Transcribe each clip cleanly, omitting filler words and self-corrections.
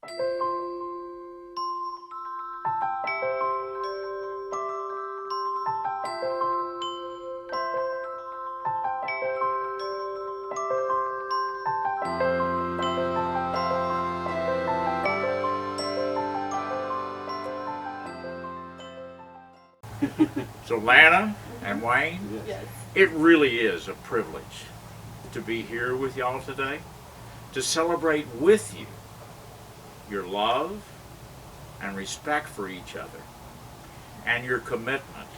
So Lana and Wayne, Yes. it really is a privilege to be here with y'all today, to celebrate with you your love and respect for each other and your commitment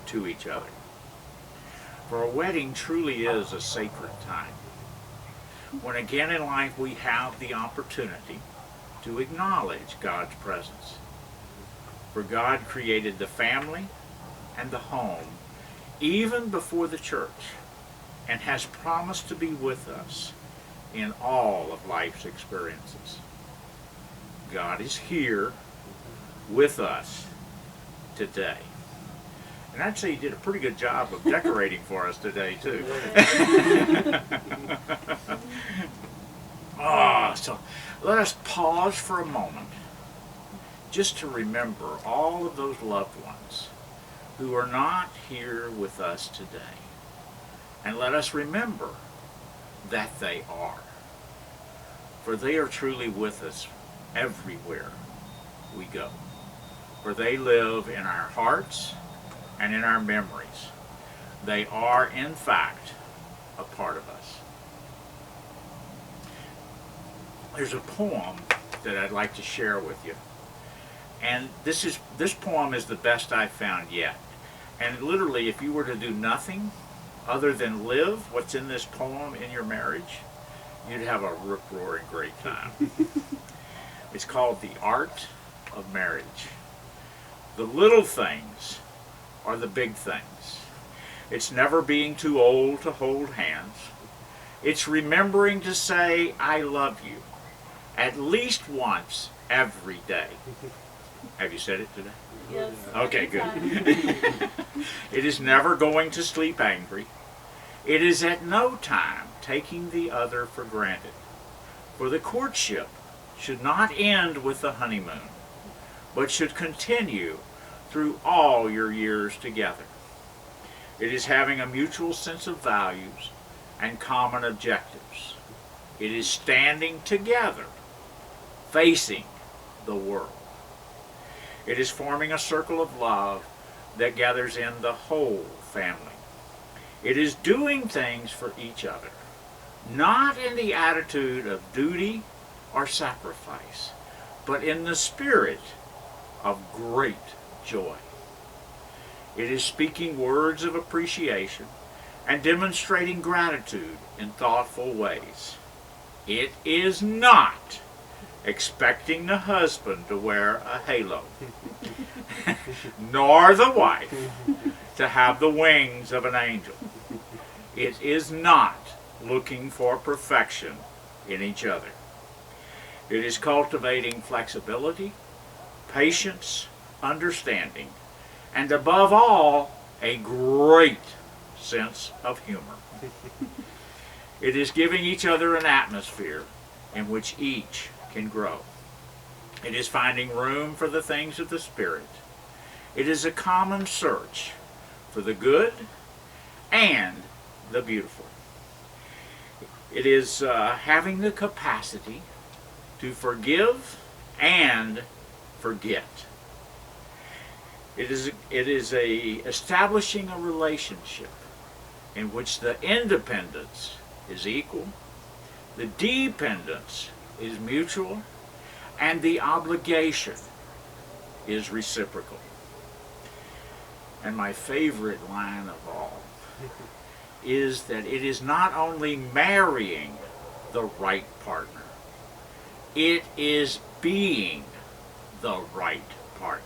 to each other. For a wedding truly is a sacred time, when again in life we have the opportunity to acknowledge God's presence. For God created the family and the home even before the church, and has promised to be with us in all of life's experiences. God is here with us today. And I'd say he did a pretty good job of decorating for us today, too. So let us pause for a moment just to remember all of those loved ones who are not here with us today. And let us remember that they are. For they are truly with us everywhere we go. For they live in our hearts and in our memories. They are, in fact, a part of us. There's a poem that I'd like to share with you. And this poem is the best I've found yet. And literally, if you were to do nothing other than live what's in this poem in your marriage, you'd have a rip-roaring great time. It's called The Art of Marriage. The little things are the big things. It's never being too old to hold hands. It's remembering to say, I love you, at least once every day. Have you said it today? Yes. Okay, good. It is never going to sleep angry. It is at no time taking the other for granted. For the courtship should not end with the honeymoon, but should continue through all your years together. It is having a mutual sense of values and common objectives. It is standing together, facing the world. It is forming a circle of love that gathers in the whole family. It is doing things for each other, not in the attitude of duty or sacrifice, but in the spirit of great joy. It is speaking words of appreciation and demonstrating gratitude in thoughtful ways. It is not expecting the husband to wear a halo, nor the wife to have the wings of an angel. It is not looking for perfection in each other. It is cultivating flexibility, patience, understanding, and above all, a great sense of humor. It is giving each other an atmosphere in which each can grow. It is finding room for the things of the Spirit. It is a common search for the good and the beautiful. It is having the capacity to forgive and forget. It is establishing a relationship in which the independence is equal, the dependence is mutual, and the obligation is reciprocal. And my favorite line of all is that it is not only marrying the right partner, it is being the right partner.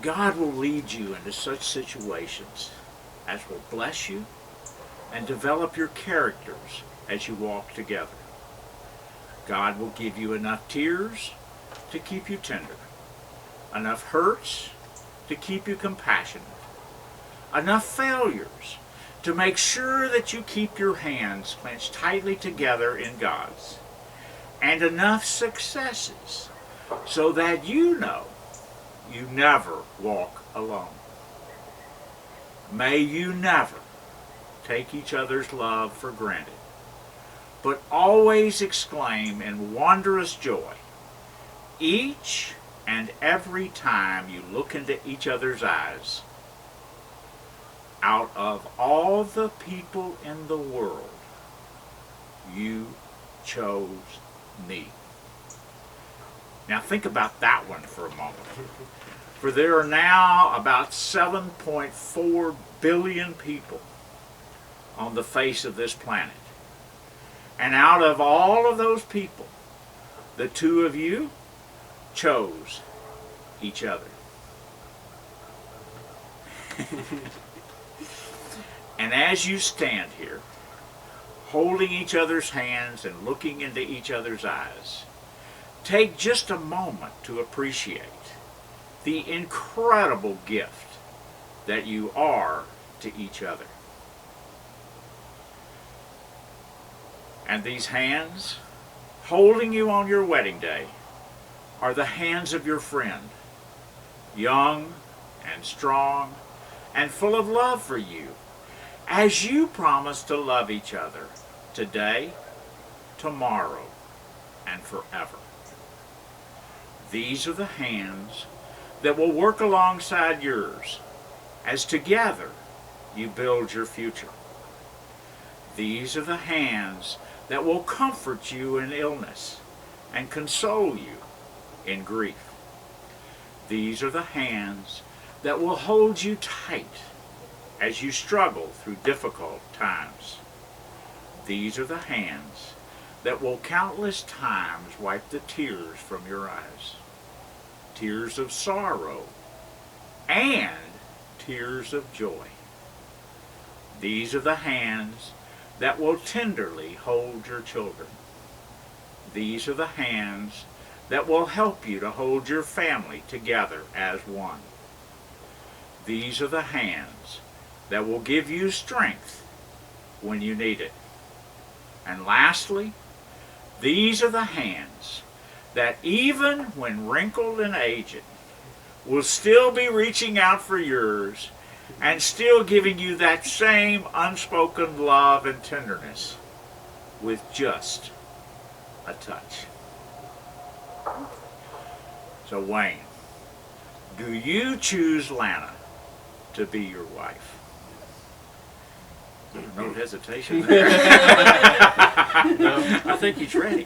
God will lead you into such situations as will bless you and develop your characters as you walk together. God will give you enough tears to keep you tender, enough hurts to keep you compassionate, enough failures to make sure that you keep your hands clenched tightly together in God's, and enough successes so that you know you never walk alone. May you never take each other's love for granted, but always exclaim in wondrous joy each and every time you look into each other's eyes, out of all the people in the world, you chose me. Now think about that one for a moment. For there are now about 7.4 billion people on the face of this planet. And out of all of those people, the two of you chose each other. And as you stand here, holding each other's hands and looking into each other's eyes, take just a moment to appreciate the incredible gift that you are to each other. And these hands, holding you on your wedding day, are the hands of your friend, young and strong and full of love for you, as you promise to love each other today, tomorrow, and forever. These are the hands that will work alongside yours as together you build your future. These are the hands that will comfort you in illness and console you in grief. These are the hands that will hold you tight as you struggle through difficult times. These are the hands that will countless times wipe the tears from your eyes. Tears of sorrow and tears of joy. These are the hands that will tenderly hold your children. These are the hands that will help you to hold your family together as one. These are the hands that will give you strength when you need it. And lastly, these are the hands that even when wrinkled and aged, will still be reaching out for yours and still giving you that same unspoken love and tenderness with just a touch. So Wayne, do you choose Lana to be your wife? No hesitation there. No. I think he's ready.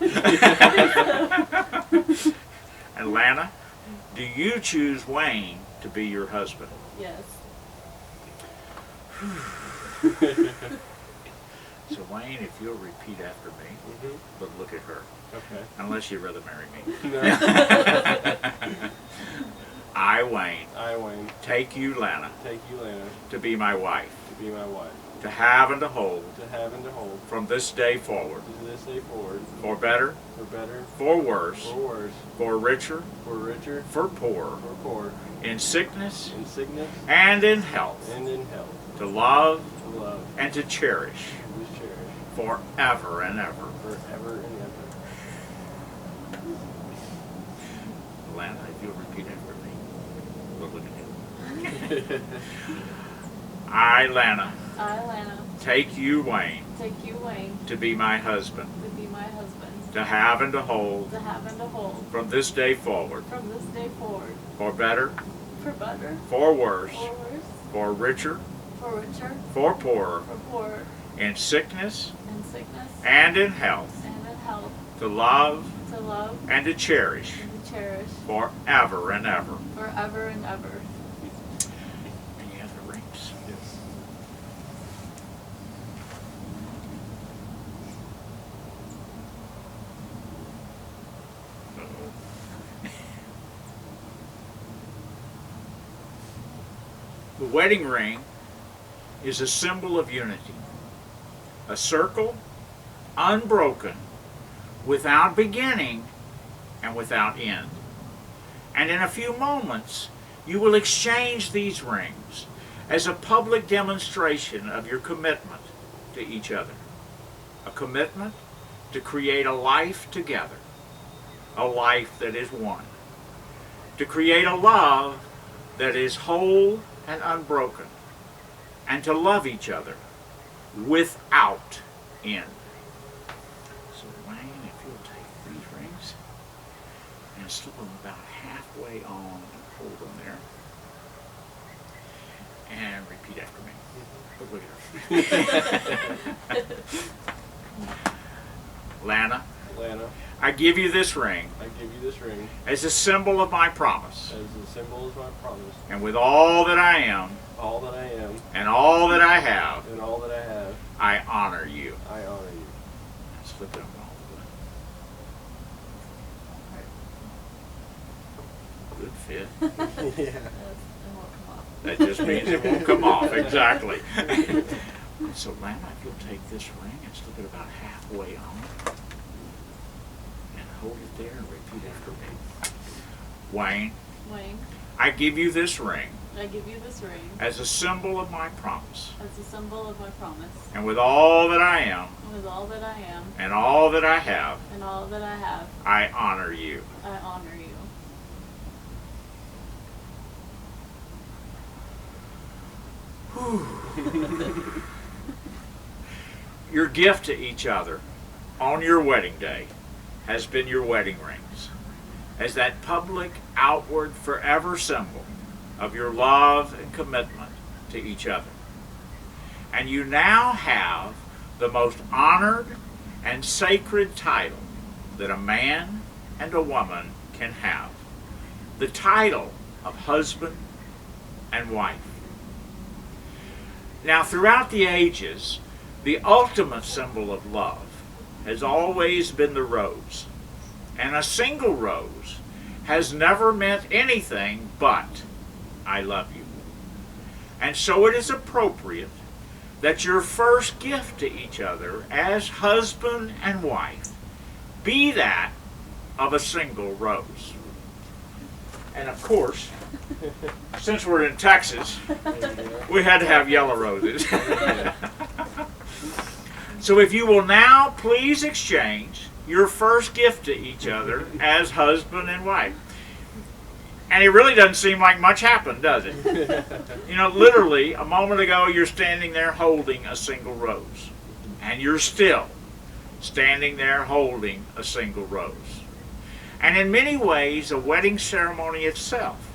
And Lana, do you choose Wayne to be your husband? Yes. So Wayne, if you'll repeat after me, but look at her. Okay. Unless you'd rather marry me. No. I, Wayne, I, Wayne, take you, Lana, take you, Lana, to be my wife, to be my wife, to have and to hold, to have and to hold, from this day forward, to this day forward, for better, for better, for worse, for worse, for richer, for richer, for poorer, for poor, in sickness in sickness, and in health, and in health, to love to love, and to cherish and to cherish, forever and ever. forever and ever. Lana, if you'll repeat after me, we'll look at him. I, Lana, I, Lana, take you, Wayne, take you, Wayne, to be my husband, to be my husband, to have and to hold, to have and to hold, from this day forward, from this day forward, for better, for better, for worse, for worse, for richer, for richer, for poorer, for poorer, in sickness in sickness and in health, and in health, to love to love and to cherish and to cherish forever and ever. forever and ever. And you have the rings. Yes. The wedding ring is a symbol of unity. A circle, unbroken, without beginning and without end. And in a few moments, you will exchange these rings as a public demonstration of your commitment to each other. A commitment to create a life together, a life that is one. To create a love that is whole and unbroken, and to love each other without end. So Wayne, if you'll take these rings and slip them about halfway on and hold them there. And repeat after me. Look at her. Lana, Lana, I give you this ring I give you this ring as a symbol of my promise, as a symbol of my promise. and with all that I am All that I am and all that I have, and all that I have, I honor you. I honor you. Slip it on all the way. Good fit. Yeah. It won't come off. That just means it won't come off, exactly. So Lana, if you'll take this ring and slip it about halfway on, and hold it there and repeat after me. Wayne, Wayne, I give you this ring I give you this ring as a symbol of my promise, as a symbol of my promise. and with all that I am And with all that I am and all that I have, and all that I have, I honor you. I honor you. Your gift to each other on your wedding day has been your wedding rings, as that public, outward, forever symbol of your love and commitment to each other. And you now have the most honored and sacred title that a man and a woman can have, the title of husband and wife. Now, throughout the ages, the ultimate symbol of love has always been the rose. And a single rose has never meant anything but, I love you. And so it is appropriate that your first gift to each other as husband and wife be that of a single rose. And of course, since we're in Texas, we had to have yellow roses. So if you will now please exchange your first gift to each other as husband and wife. And it really doesn't seem like much happened, does it? You know, literally, a moment ago you're standing there holding a single rose. And you're still standing there holding a single rose. And in many ways, a wedding ceremony itself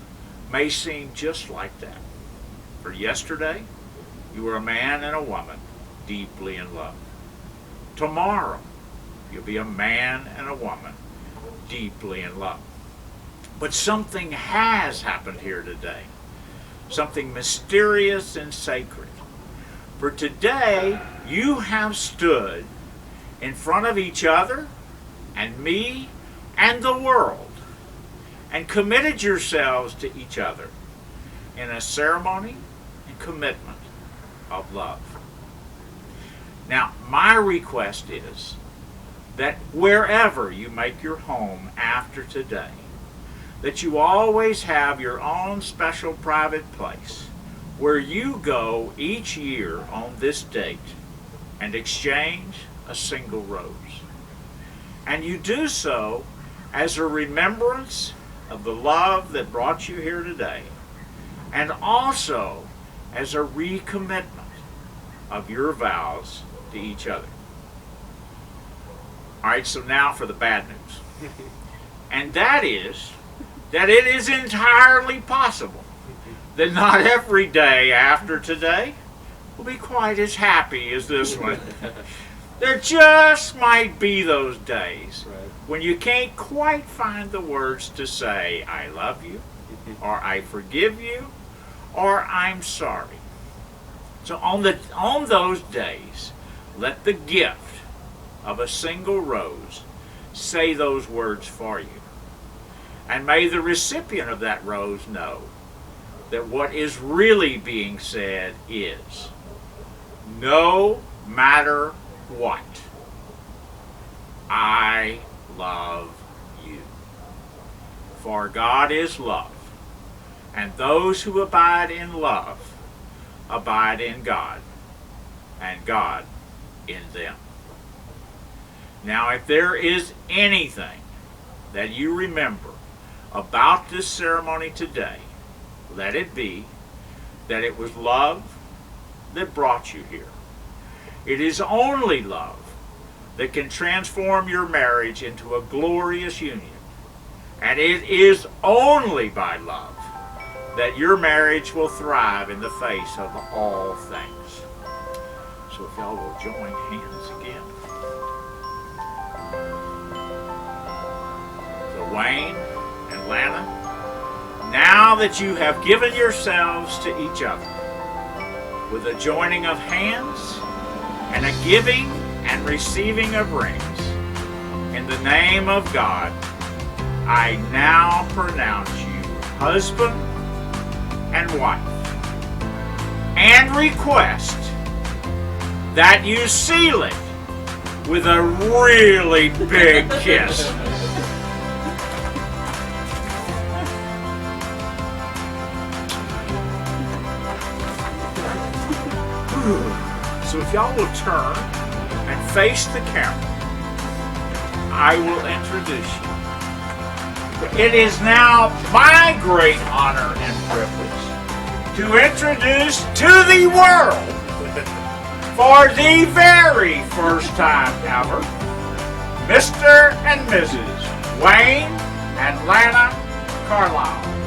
may seem just like that. For yesterday, you were a man and a woman deeply in love. Tomorrow, you'll be a man and a woman deeply in love. But something has happened here today. Something mysterious and sacred. For today, you have stood in front of each other and me and the world and committed yourselves to each other in a ceremony and commitment of love. Now, my request is that wherever you make your home after today, that you always have your own special private place where you go each year on this date and exchange a single rose. And you do so as a remembrance of the love that brought you here today, and also as a recommitment of your vows to each other. All right, so now for the bad news. And that is that it is entirely possible that not every day after today will be quite as happy as this one. There just might be those days when you can't quite find the words to say, I love you, or I forgive you, or I'm sorry. So on those days, let the gift of a single rose say those words for you. And may the recipient of that rose know that what is really being said is, no matter what, I love you. For God is love, and those who abide in love abide in God, and God in them. Now, if there is anything that you remember about this ceremony today, let it be that it was love that brought you here. It is only love that can transform your marriage into a glorious union. And it is only by love that your marriage will thrive in the face of all things. So if y'all will join hands again. So Wayne and Lana, now that you have given yourselves to each other with a joining of hands and a giving and receiving of rings, in the name of God, I now pronounce you husband and wife, and request that you seal it with a really big kiss. So if y'all will turn and face the camera, I will introduce you. It is now my great honor and privilege to introduce to the world, for the very first time ever, Mr. and Mrs. Wayne and Lana Carlisle.